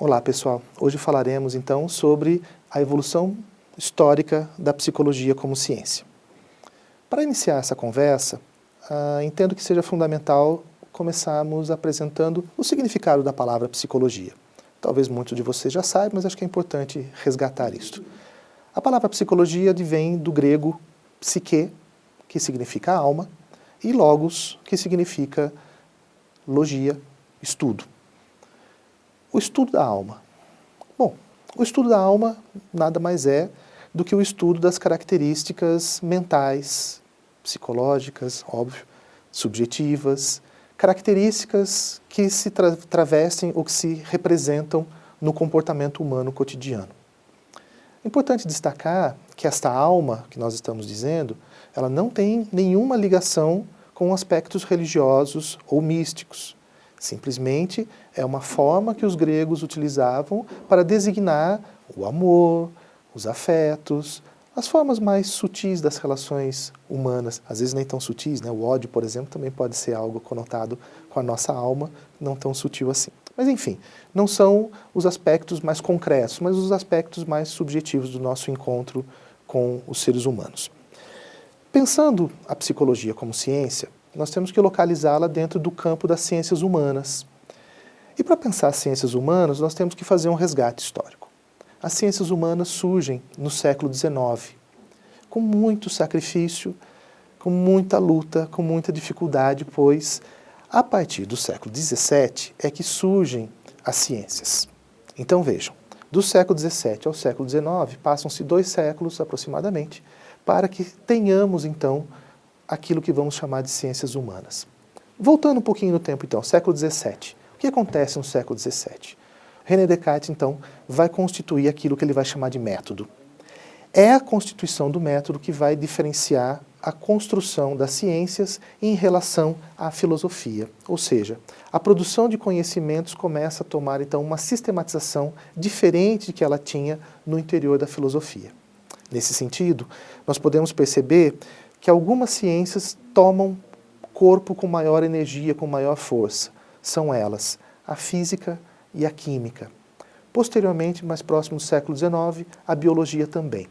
Olá pessoal, hoje falaremos então sobre a evolução histórica da psicologia como ciência. Para iniciar essa conversa, entendo que seja fundamental começarmos apresentando o significado da palavra psicologia. Talvez muitos de vocês já saibam, mas acho que é importante resgatar isto. A palavra psicologia advém do grego psique, que significa alma, e logos, que significa logia, estudo. O estudo da alma. Bom, o estudo da alma nada mais é do que o estudo das características mentais, psicológicas, óbvio, subjetivas, características que se travestem ou que se representam no comportamento humano cotidiano. É importante destacar que esta alma que nós estamos dizendo, ela não tem nenhuma ligação com aspectos religiosos ou místicos. Simplesmente é uma forma que os gregos utilizavam para designar o amor, os afetos, as formas mais sutis das relações humanas, às vezes nem tão sutis, né? O ódio, por exemplo, também pode ser algo conotado com a nossa alma, não tão sutil assim. Mas enfim, não são os aspectos mais concretos, mas os aspectos mais subjetivos do nosso encontro com os seres humanos. Pensando a psicologia como ciência, nós temos que localizá-la dentro do campo das ciências humanas. E para pensar as ciências humanas, nós temos que fazer um resgate histórico. As ciências humanas surgem no século XIX, com muito sacrifício, com muita luta, com muita dificuldade, pois a partir do século XVII é que surgem as ciências. Então vejam, do século XVII ao século XIX passam-se 2 séculos aproximadamente, para que tenhamos então aquilo que vamos chamar de ciências humanas. Voltando um pouquinho no tempo então, século XVII. O que acontece no século XVII? René Descartes então vai constituir aquilo que ele vai chamar de método. É a constituição do método que vai diferenciar a construção das ciências em relação à filosofia. Ou seja, a produção de conhecimentos começa a tomar então uma sistematização diferente de que ela tinha no interior da filosofia. Nesse sentido, nós podemos perceber que algumas ciências tomam corpo com maior energia, com maior força. São elas a física e a química. Posteriormente, mais próximo do século XIX, a biologia também.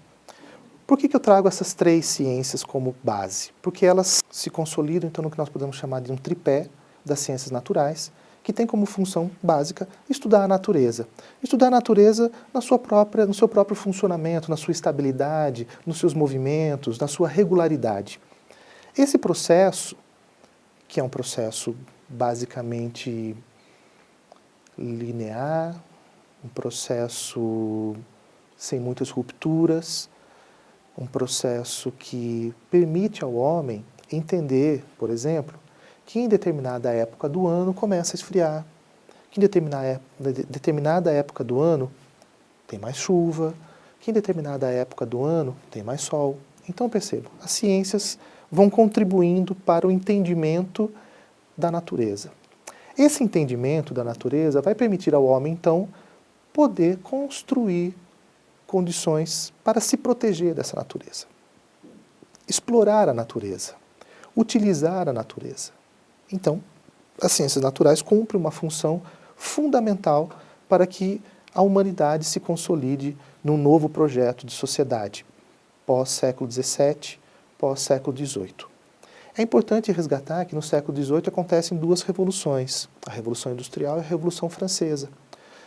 Por que eu trago essas 3 ciências como base? Porque elas se consolidam então no que nós podemos chamar de um tripé das ciências naturais, que tem como função básica estudar a natureza. Estudar a natureza no seu próprio funcionamento, na sua estabilidade, nos seus movimentos, na sua regularidade. Esse processo, que é um processo basicamente linear, um processo sem muitas rupturas, um processo que permite ao homem entender, por exemplo, que em determinada época do ano começa a esfriar, que em determinada época do ano tem mais chuva, que em determinada época do ano tem mais sol. Então percebam, as ciências vão contribuindo para o entendimento da natureza. Esse entendimento da natureza vai permitir ao homem, então, poder construir condições para se proteger dessa natureza. Explorar a natureza, utilizar a natureza. Então, as ciências naturais cumprem uma função fundamental para que a humanidade se consolide num novo projeto de sociedade, pós-século XVII, pós-século XVIII. É importante resgatar que no século XVIII acontecem 2 revoluções, a Revolução Industrial e a Revolução Francesa.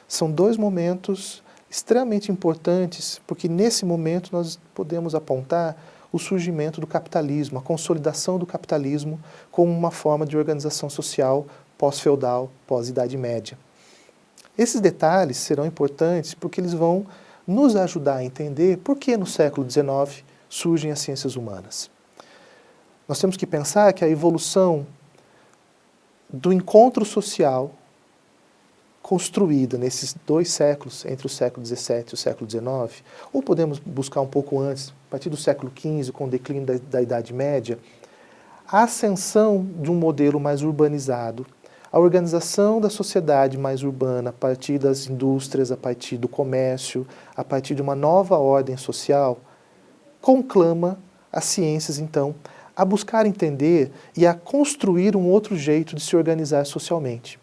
São 2 momentos extremamente importantes, porque nesse momento nós podemos apontar o surgimento do capitalismo, a consolidação do capitalismo como uma forma de organização social pós-feudal, pós-Idade Média. Esses detalhes serão importantes porque eles vão nos ajudar a entender por que no século XIX surgem as ciências humanas. Nós temos que pensar que a evolução do encontro social construída nesses 2 séculos, entre o século XVII e o século XIX, ou podemos buscar um pouco antes, a partir do século XV, com o declínio da Idade Média, a ascensão de um modelo mais urbanizado, a organização da sociedade mais urbana a partir das indústrias, a partir do comércio, a partir de uma nova ordem social, conclama as ciências, então, a buscar entender e a construir um outro jeito de se organizar socialmente.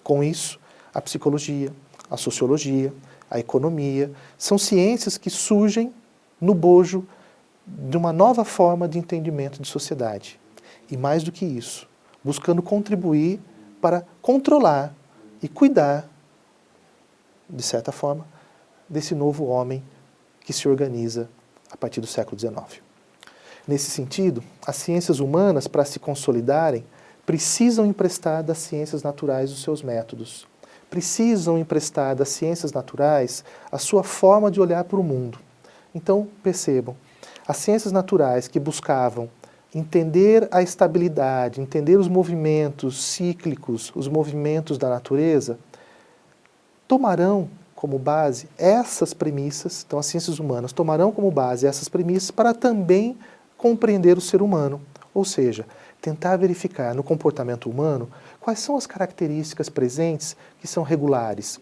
Com isso, a psicologia, a sociologia, a economia, são ciências que surgem no bojo de uma nova forma de entendimento de sociedade. E mais do que isso, buscando contribuir para controlar e cuidar, de certa forma, desse novo homem que se organiza a partir do século XIX. Nesse sentido, as ciências humanas, para se consolidarem, precisam emprestar das ciências naturais os seus métodos. Precisam emprestar das ciências naturais a sua forma de olhar para o mundo. Então, percebam, as ciências naturais que buscavam entender a estabilidade, entender os movimentos cíclicos, os movimentos da natureza, tomarão como base essas premissas, então as ciências humanas tomarão como base essas premissas para também compreender o ser humano, ou seja, tentar verificar no comportamento humano quais são as características presentes que são regulares,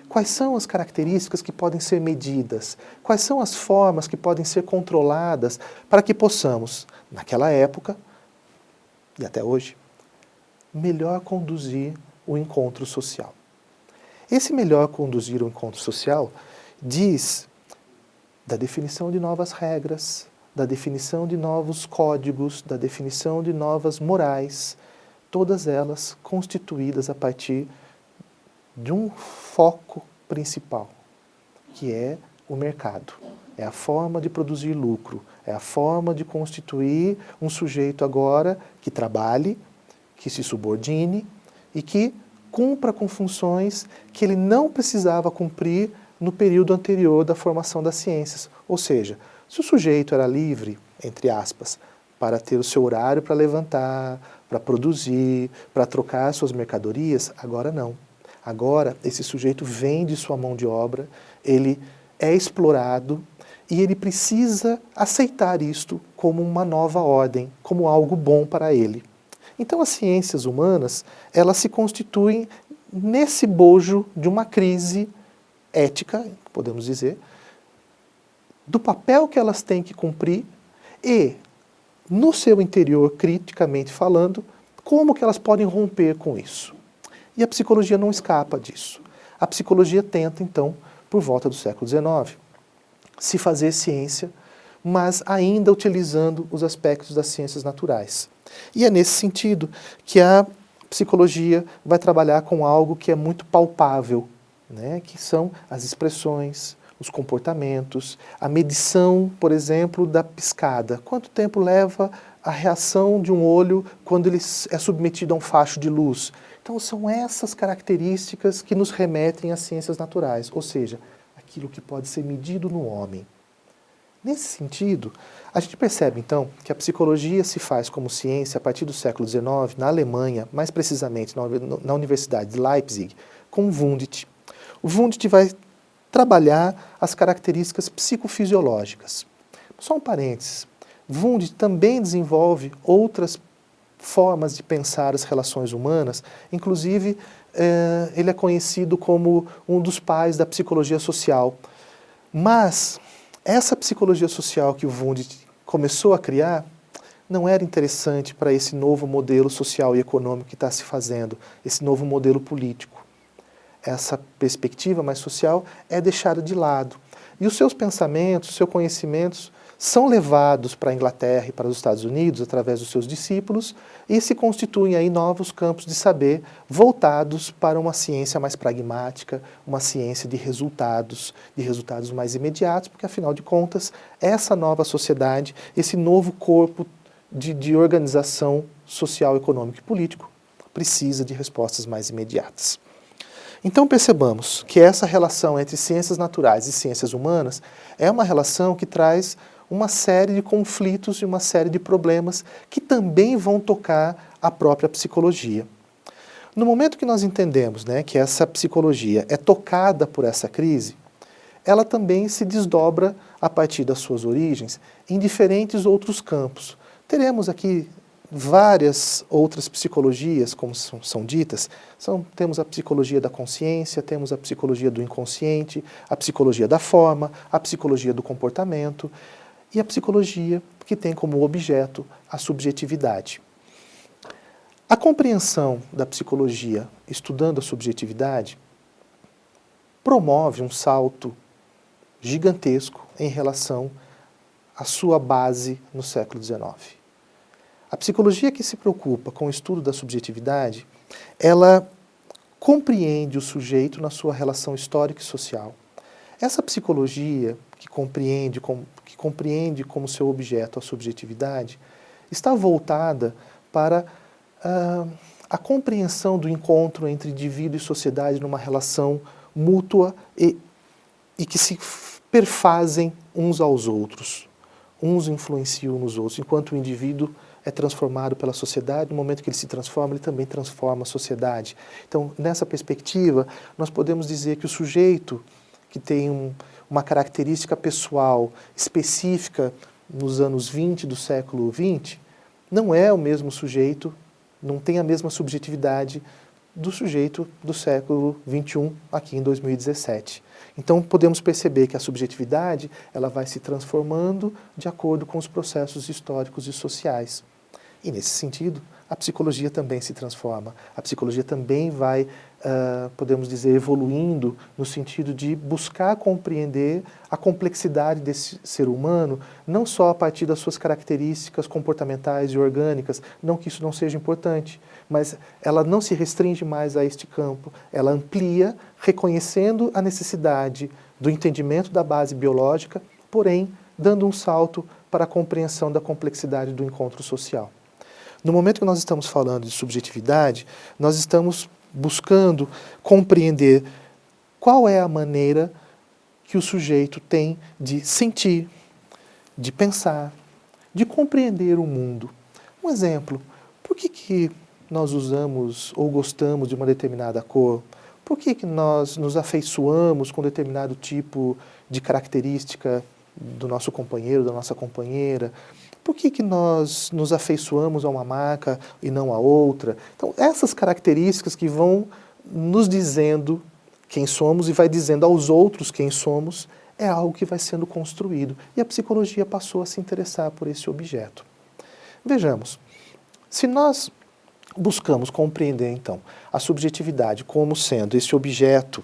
quais são as características que podem ser medidas, quais são as formas que podem ser controladas para que possamos, naquela época e até hoje, melhor conduzir o encontro social. Esse melhor conduzir o encontro social diz da definição de novas regras, da definição de novos códigos, da definição de novas morais, todas elas constituídas a partir de um foco principal, que é o mercado. É a forma de produzir lucro, é a forma de constituir um sujeito agora que trabalhe, que se subordine e que cumpra com funções que ele não precisava cumprir no período anterior da formação das ciências. Ou seja, se o sujeito era livre, entre aspas, para ter o seu horário para levantar, para produzir, para trocar suas mercadorias, agora não. Agora, esse sujeito vende sua mão de obra, ele é explorado e ele precisa aceitar isto como uma nova ordem, como algo bom para ele. Então, as ciências humanas, elas se constituem nesse bojo de uma crise ética, podemos dizer, do papel que elas têm que cumprir e, no seu interior, criticamente falando, como que elas podem romper com isso. E a psicologia não escapa disso. A psicologia tenta, então, por volta do século XIX, se fazer ciência, mas ainda utilizando os aspectos das ciências naturais. E é nesse sentido que a psicologia vai trabalhar com algo que é muito palpável, né, que são as expressões, os comportamentos, a medição, por exemplo, da piscada. Quanto tempo leva a reação de um olho quando ele é submetido a um facho de luz? Então são essas características que nos remetem às ciências naturais, ou seja, aquilo que pode ser medido no homem. Nesse sentido, a gente percebe então que a psicologia se faz como ciência a partir do século XIX, na Alemanha, mais precisamente na Universidade de Leipzig, com Wundt. O Wundt vai trabalhar as características psicofisiológicas. Só um parênteses, Wundt também desenvolve outras formas de pensar as relações humanas, inclusive ele é conhecido como um dos pais da psicologia social. Mas essa psicologia social que o Wundt começou a criar não era interessante para esse novo modelo social e econômico que está se fazendo, esse novo modelo político. Essa perspectiva mais social é deixada de lado. E os seus pensamentos, seus conhecimentos são levados para a Inglaterra e para os Estados Unidos através dos seus discípulos e se constituem aí novos campos de saber voltados para uma ciência mais pragmática, uma ciência de resultados mais imediatos, porque afinal de contas, essa nova sociedade, esse novo corpo de organização social, econômico e político precisa de respostas mais imediatas. Então percebamos que essa relação entre ciências naturais e ciências humanas é uma relação que traz uma série de conflitos e uma série de problemas que também vão tocar a própria psicologia. No momento que nós entendemos, né, que essa psicologia é tocada por essa crise, ela também se desdobra a partir das suas origens em diferentes outros campos. Teremos aqui várias outras psicologias, como são ditas, temos a psicologia da consciência, temos a psicologia do inconsciente, a psicologia da forma, a psicologia do comportamento e a psicologia que tem como objeto a subjetividade. A compreensão da psicologia estudando a subjetividade promove um salto gigantesco em relação à sua base no século XIX. A psicologia que se preocupa com o estudo da subjetividade, ela compreende o sujeito na sua relação histórica e social. Essa psicologia que compreende como seu objeto a subjetividade, está voltada para a compreensão do encontro entre indivíduo e sociedade numa relação mútua e que se perfazem uns aos outros. Uns influenciam nos outros, enquanto o indivíduo é transformado pela sociedade, no momento que ele se transforma, ele também transforma a sociedade. Então, nessa perspectiva, nós podemos dizer que o sujeito que tem uma característica pessoal específica nos anos 20 do século XX, não é o mesmo sujeito, não tem a mesma subjetividade do sujeito do século XXI, aqui em 2017. Então, podemos perceber que a subjetividade ela vai se transformando de acordo com os processos históricos e sociais. E, nesse sentido, a psicologia também se transforma. A psicologia também vai, podemos dizer, evoluindo no sentido de buscar compreender a complexidade desse ser humano, não só a partir das suas características comportamentais e orgânicas, não que isso não seja importante, mas ela não se restringe mais a este campo, ela amplia, reconhecendo a necessidade do entendimento da base biológica, porém, dando um salto para a compreensão da complexidade do encontro social. No momento que nós estamos falando de subjetividade, nós estamos buscando compreender qual é a maneira que o sujeito tem de sentir, de pensar, de compreender o mundo. Um exemplo, por que nós usamos ou gostamos de uma determinada cor? Por que nós nos afeiçoamos com determinado tipo de característica do nosso companheiro, da nossa companheira? Por que nós nos afeiçoamos a uma marca e não a outra? Então, essas características que vão nos dizendo quem somos e vai dizendo aos outros quem somos, é algo que vai sendo construído. E a psicologia passou a se interessar por esse objeto. Vejamos, se nós buscamos compreender, então, a subjetividade como sendo esse objeto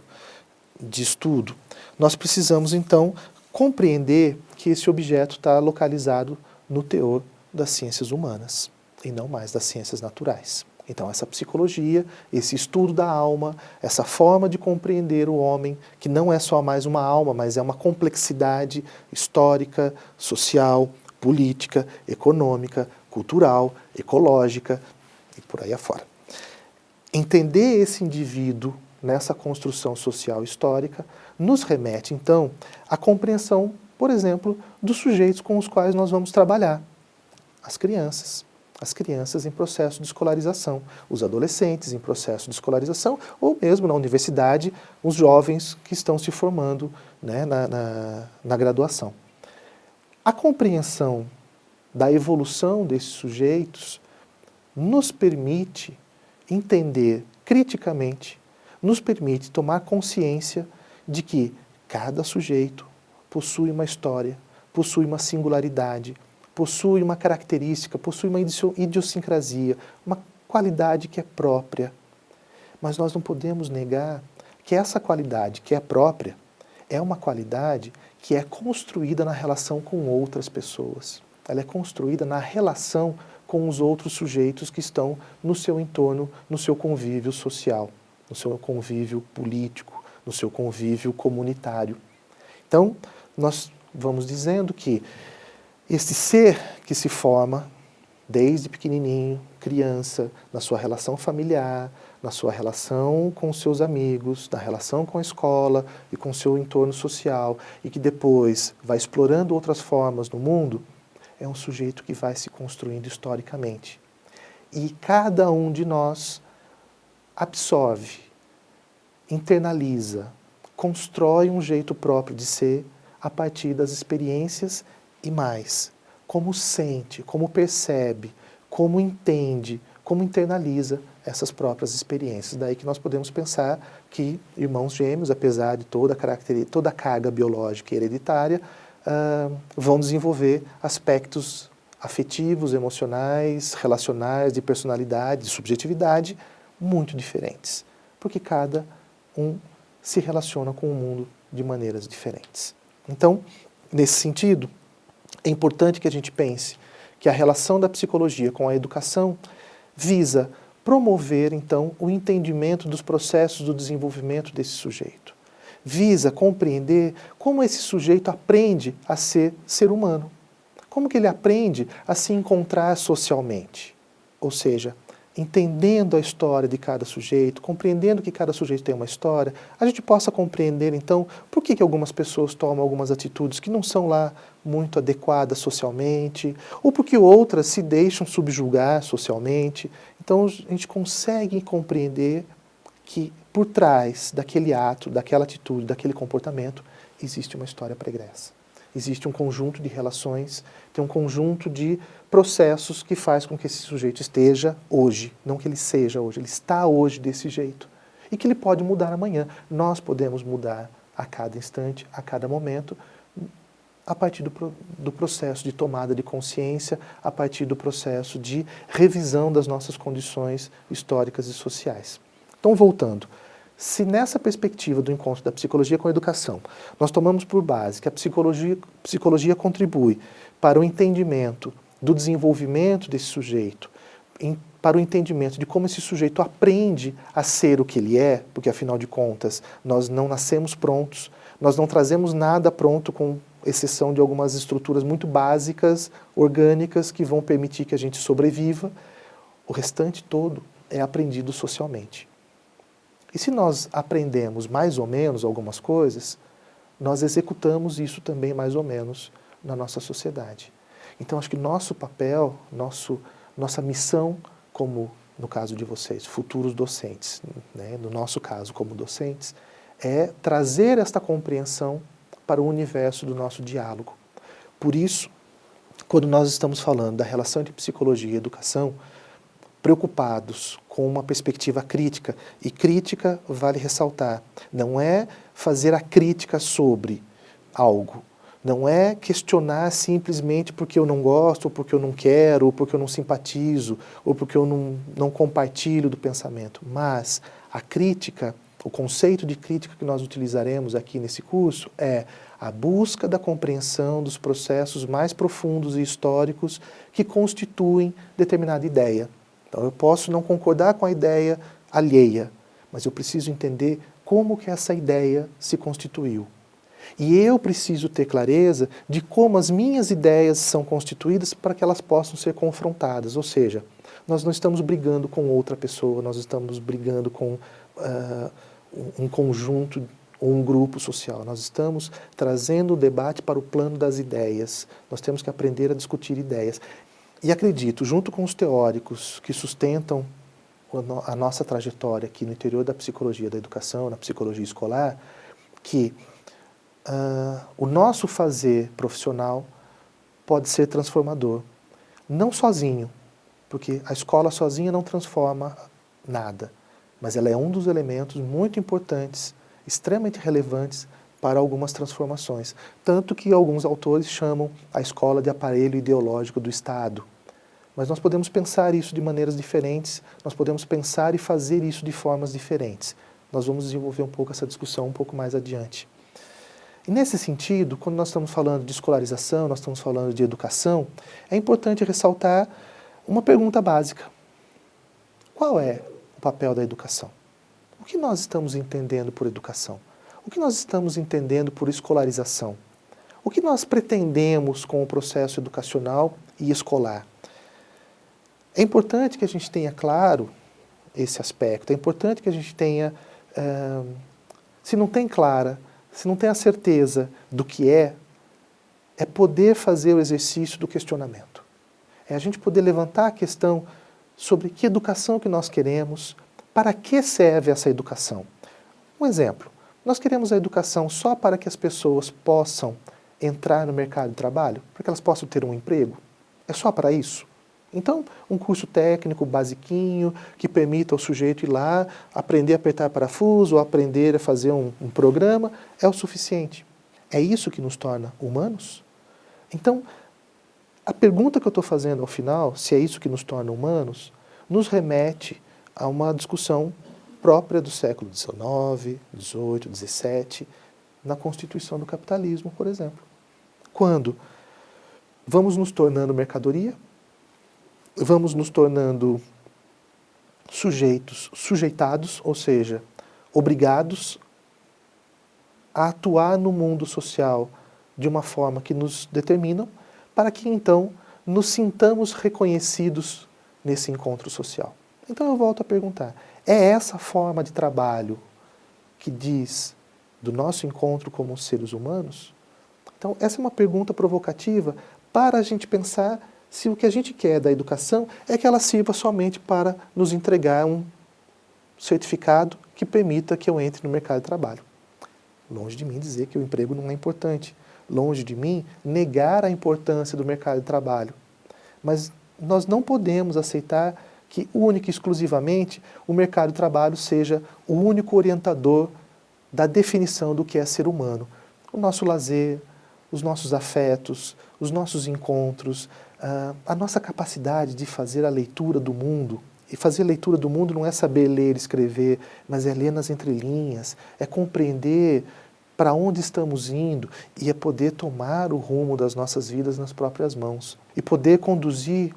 de estudo, nós precisamos, então, compreender que esse objeto está localizado no teor das ciências humanas, e não mais das ciências naturais. Então, essa psicologia, esse estudo da alma, essa forma de compreender o homem, que não é só mais uma alma, mas é uma complexidade histórica, social, política, econômica, cultural, ecológica, e por aí afora. Entender esse indivíduo nessa construção social histórica nos remete, então, à compreensão, por exemplo, dos sujeitos com os quais nós vamos trabalhar. As crianças em processo de escolarização, os adolescentes em processo de escolarização, ou mesmo na universidade, os jovens que estão se formando, né, na graduação. A compreensão da evolução desses sujeitos nos permite entender criticamente, nos permite tomar consciência de que cada sujeito possui uma história, possui uma singularidade, possui uma característica, possui uma idiosincrasia, uma qualidade que é própria. Mas nós não podemos negar que essa qualidade que é própria é uma qualidade que é construída na relação com outras pessoas. Ela é construída na relação com os outros sujeitos que estão no seu entorno, no seu convívio social, no seu convívio político, no seu convívio comunitário. Então, nós vamos dizendo que esse ser que se forma desde pequenininho, criança, na sua relação familiar, na sua relação com os seus amigos, na relação com a escola e com o seu entorno social, e que depois vai explorando outras formas no mundo, é um sujeito que vai se construindo historicamente. E cada um de nós absorve, internaliza, constrói um jeito próprio de ser a partir das experiências e mais, como sente, como percebe, como entende, como internaliza essas próprias experiências. Daí que nós podemos pensar que irmãos gêmeos, apesar de toda a carga biológica e hereditária, vão desenvolver aspectos afetivos, emocionais, relacionais, de personalidade, de subjetividade, muito diferentes. Porque cada um se relaciona com o mundo de maneiras diferentes. Então, nesse sentido, é importante que a gente pense que a relação da psicologia com a educação visa promover, então, o entendimento dos processos do desenvolvimento desse sujeito. Visa compreender como esse sujeito aprende a ser humano. Como que ele aprende a se encontrar socialmente. Ou seja, entendendo a história de cada sujeito, compreendendo que cada sujeito tem uma história, a gente possa compreender, então, por que algumas pessoas tomam algumas atitudes que não são lá muito adequadas socialmente, ou porque outras se deixam subjugar socialmente. Então, a gente consegue compreender que por trás daquele ato, daquela atitude, daquele comportamento, existe uma história pregressa. Existe um conjunto de relações, tem um conjunto de processos que faz com que esse sujeito esteja hoje, não que ele seja hoje, ele está hoje desse jeito. E que ele pode mudar amanhã. Nós podemos mudar a cada instante, a cada momento, a partir do processo de tomada de consciência, a partir do processo de revisão das nossas condições históricas e sociais. Então, voltando. Se nessa perspectiva do encontro da psicologia com a educação, nós tomamos por base que a psicologia contribui para o entendimento do desenvolvimento desse sujeito, para o entendimento de como esse sujeito aprende a ser o que ele é, porque afinal de contas nós não nascemos prontos, nós não trazemos nada pronto com exceção de algumas estruturas muito básicas, orgânicas, que vão permitir que a gente sobreviva, o restante todo é aprendido socialmente. E se nós aprendemos mais ou menos algumas coisas, nós executamos isso também mais ou menos na nossa sociedade. Então acho que nosso papel, nossa missão, como no caso de vocês, futuros docentes, né, no nosso caso como docentes, é trazer esta compreensão para o universo do nosso diálogo. Por isso, quando nós estamos falando da relação entre psicologia e educação, preocupados com uma perspectiva crítica, e crítica, vale ressaltar, não é fazer a crítica sobre algo, não é questionar simplesmente porque eu não gosto, ou porque eu não quero, ou porque eu não simpatizo, ou porque eu não compartilho do pensamento, mas a crítica, o conceito de crítica que nós utilizaremos aqui nesse curso é a busca da compreensão dos processos mais profundos e históricos que constituem determinada ideia. Então eu posso não concordar com a ideia alheia, mas eu preciso entender como que essa ideia se constituiu. E eu preciso ter clareza de como as minhas ideias são constituídas para que elas possam ser confrontadas. Ou seja, nós não estamos brigando com outra pessoa, nós estamos brigando com um conjunto ou um grupo social. Nós estamos trazendo o debate para o plano das ideias. Nós temos que aprender a discutir ideias. E acredito, junto com os teóricos que sustentam a nossa trajetória aqui no interior da psicologia da educação, na psicologia escolar, que o nosso fazer profissional pode ser transformador. Não sozinho, porque a escola sozinha não transforma nada, mas ela é um dos elementos muito importantes, extremamente relevantes para algumas transformações. Tanto que alguns autores chamam a escola de aparelho ideológico do Estado. Mas nós podemos pensar isso de maneiras diferentes, nós podemos pensar e fazer isso de formas diferentes. Nós vamos desenvolver um pouco essa discussão um pouco mais adiante. E nesse sentido, quando nós estamos falando de escolarização, nós estamos falando de educação, é importante ressaltar uma pergunta básica. Qual é o papel da educação? O que nós estamos entendendo por educação? O que nós estamos entendendo por escolarização? O que nós pretendemos com o processo educacional e escolar? É importante que a gente tenha claro esse aspecto, é importante que a gente tenha, se não tem clara, se não tem a certeza do que é poder fazer o exercício do questionamento. É a gente poder levantar a questão sobre que educação que nós queremos, para que serve essa educação. Um exemplo, nós queremos a educação só para que as pessoas possam entrar no mercado de trabalho, para que elas possam ter um emprego? É só para isso? Então, um curso técnico basiquinho, que permita ao sujeito ir lá, aprender a apertar parafuso, ou aprender a fazer um programa, é o suficiente. É isso que nos torna humanos? Então, a pergunta que eu estou fazendo ao final, se é isso que nos torna humanos, nos remete a uma discussão própria do século XIX, XVIII, XVII, na constituição do capitalismo, por exemplo. Quando vamos nos tornando mercadoria, vamos nos tornando sujeitos, sujeitados, ou seja, obrigados a atuar no mundo social de uma forma que nos determinam, para que então nos sintamos reconhecidos nesse encontro social. Então eu volto a perguntar, é essa forma de trabalho que diz do nosso encontro como seres humanos? Então essa é uma pergunta provocativa para a gente pensar se o que a gente quer da educação é que ela sirva somente para nos entregar um certificado que permita que eu entre no mercado de trabalho. Longe de mim dizer que o emprego não é importante. Longe de mim negar a importância do mercado de trabalho. Mas nós não podemos aceitar que única e exclusivamente o mercado de trabalho seja o único orientador da definição do que é ser humano. O nosso lazer, os nossos afetos, os nossos encontros, a nossa capacidade de fazer a leitura do mundo. E fazer a leitura do mundo não é saber ler e escrever, mas é ler nas entrelinhas, é compreender para onde estamos indo e é poder tomar o rumo das nossas vidas nas próprias mãos e poder conduzir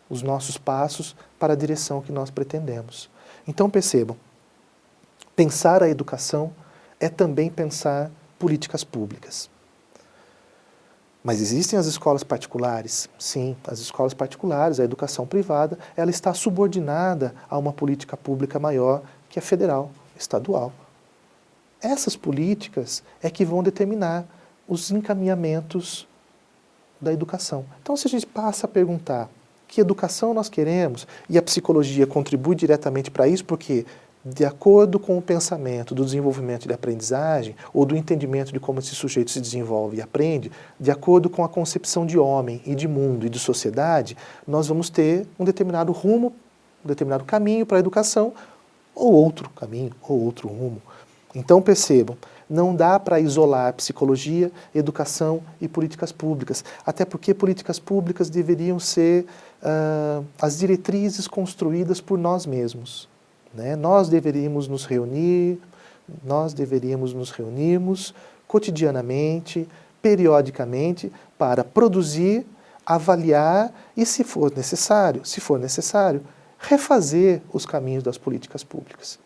os nossos passos para a direção que nós pretendemos. Então percebam, pensar a educação é também pensar políticas públicas. Mas existem as escolas particulares? Sim, as escolas particulares, a educação privada, ela está subordinada a uma política pública maior que é federal, estadual. Essas políticas é que vão determinar os encaminhamentos da educação. Então, se a gente passa a perguntar que educação nós queremos, e a psicologia contribui diretamente para isso, porque de acordo com o pensamento do desenvolvimento de aprendizagem, ou do entendimento de como esse sujeito se desenvolve e aprende, de acordo com a concepção de homem e de mundo e de sociedade, nós vamos ter um determinado rumo, um determinado caminho para a educação, ou outro caminho, ou outro rumo. Então percebam, não dá para isolar psicologia, educação e políticas públicas, até porque políticas públicas deveriam ser as diretrizes construídas por nós mesmos. Né? Nós deveríamos nos reunirmos cotidianamente, periodicamente, para produzir, avaliar e, se for necessário, refazer os caminhos das políticas públicas.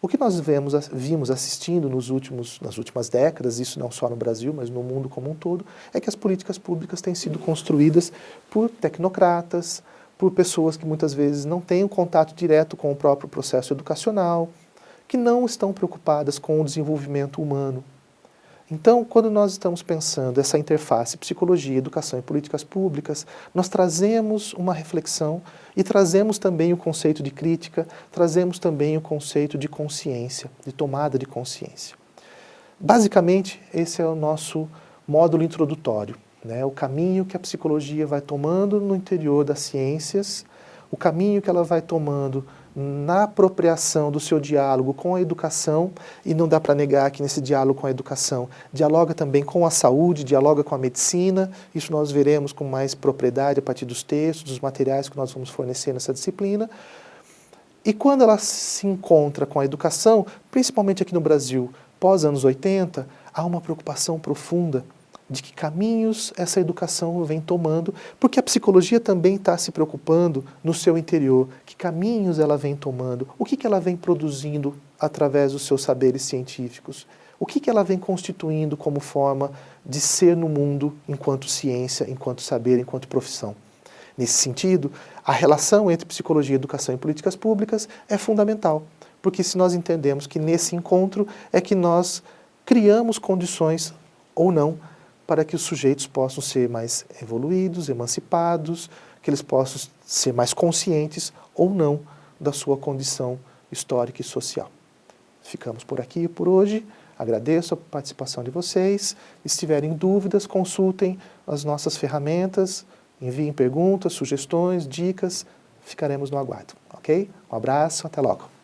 O que nós vimos assistindo nas últimas décadas, isso não só no Brasil, mas no mundo como um todo, é que as políticas públicas têm sido construídas por tecnocratas, por pessoas que muitas vezes não têm um contato direto com o próprio processo educacional, que não estão preocupadas com o desenvolvimento humano. Então, quando nós estamos pensando essa interface psicologia, educação e políticas públicas, nós trazemos uma reflexão e trazemos também o conceito de crítica, trazemos também o conceito de consciência, de tomada de consciência. Basicamente, esse é o nosso módulo introdutório, né? O caminho que a psicologia vai tomando no interior das ciências, o caminho que ela vai tomando na apropriação do seu diálogo com a educação, e não dá para negar que nesse diálogo com a educação dialoga também com a saúde, dialoga com a medicina, isso nós veremos com mais propriedade a partir dos textos, dos materiais que nós vamos fornecer nessa disciplina. E quando ela se encontra com a educação, principalmente aqui no Brasil, pós anos 80, há uma preocupação profunda de que caminhos essa educação vem tomando, porque a psicologia também está se preocupando no seu interior, que caminhos ela vem tomando, o que ela vem produzindo através dos seus saberes científicos, o que ela vem constituindo como forma de ser no mundo enquanto ciência, enquanto saber, enquanto profissão. Nesse sentido, a relação entre psicologia, educação e políticas públicas é fundamental, porque se nós entendemos que nesse encontro é que nós criamos condições, ou não, para que os sujeitos possam ser mais evoluídos, emancipados, que eles possam ser mais conscientes ou não da sua condição histórica e social. Ficamos por aqui por hoje. Agradeço a participação de vocês. Se tiverem dúvidas, consultem as nossas ferramentas, enviem perguntas, sugestões, dicas. Ficaremos no aguardo, ok? Um abraço, até logo.